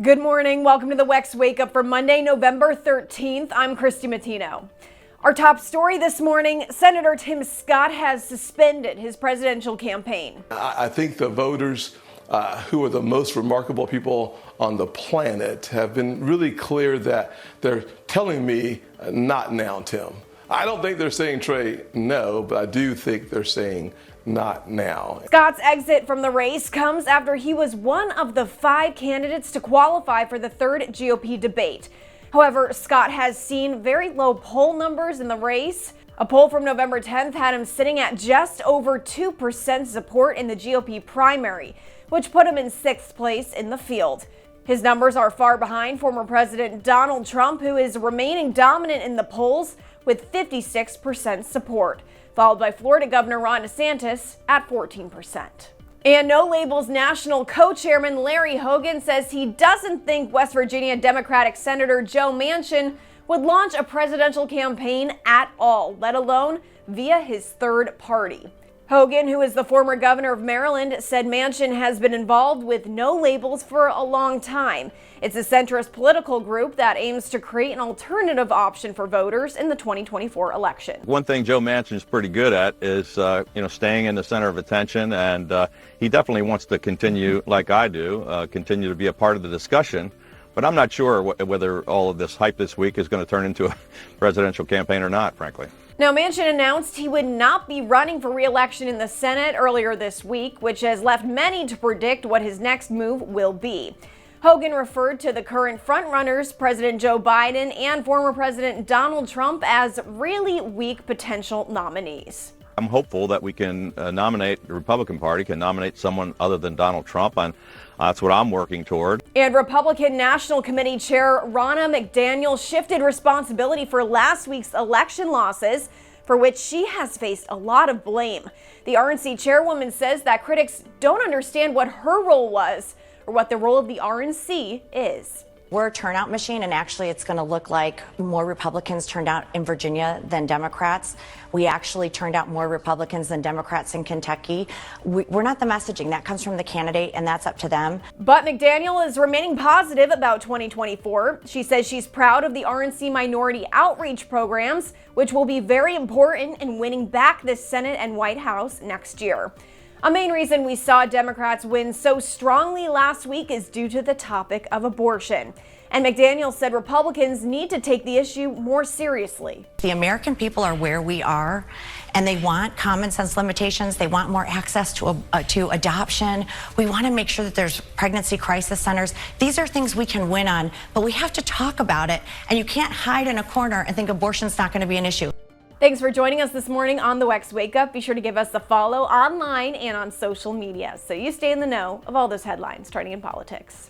Good morning. Welcome to the WEX Wakeup for Monday, November 13th. I'm Christy Matino. Our top story this morning, Senator Tim Scott has suspended his presidential campaign. I think the voters who are the most remarkable people on the planet have been really clear that they're telling me, not now, Tim. I don't think they're saying, Trey, no, but I do think they're saying not now. Scott's exit from the race comes after he was one of the 5 candidates to qualify for the 3rd GOP debate. However, Scott has seen very low poll numbers in the race. A poll from November 10th had him sitting at just over 2% support in the GOP primary, which put him in 6th place in the field. His numbers are far behind former President Donald Trump, who is remaining dominant in the polls with 56% support, followed by Florida Governor Ron DeSantis at 14%. And No Labels National Co-Chairman Larry Hogan says he doesn't think West Virginia Democratic Senator Joe Manchin would launch a presidential campaign at all, let alone via his third party. Hogan, who is the former governor of Maryland, said Manchin has been involved with No Labels for a long time. It's a centrist political group that aims to create an alternative option for voters in the 2024 election. One thing Joe Manchin is pretty good at is, staying in the center of attention, and he definitely wants to continue, like I do, continue to be a part of the discussion. But I'm not sure whether all of this hype this week is going to turn into a presidential campaign or not, frankly. Now, Manchin announced he would not be running for re-election in the Senate earlier this week, which has left many to predict what his next move will be. Hogan referred to the current frontrunners, President Joe Biden and former President Donald Trump, as really weak potential nominees. I'm hopeful that we can nominate, the Republican Party can nominate someone other than Donald Trump, and that's what I'm working toward. And Republican National Committee Chair Ronna McDaniel shifted responsibility for last week's election losses, for which she has faced a lot of blame. The RNC chairwoman says that critics don't understand what her role was or what the role of the RNC is. We're a turnout machine, and actually it's going to look like more Republicans turned out in Virginia than Democrats. We actually turned out more Republicans than Democrats in Kentucky. We're not the messaging. That comes from the candidate, and that's up to them. But McDaniel is remaining positive about 2024. She says she's proud of the RNC minority outreach programs, which will be very important in winning back the Senate and White House next year. A main reason we saw Democrats win so strongly last week is due to the topic of abortion. And McDaniel said Republicans need to take the issue more seriously. The American people are where we are, and they want common sense limitations. They want more access to adoption. We want to make sure that there's pregnancy crisis centers. These are things we can win on, but we have to talk about it. And you can't hide in a corner and think abortion's not going to be an issue. Thanks for joining us this morning on the WEX Wakeup. Be sure to give us a follow online and on social media so you stay in the know of all those headlines starting in politics.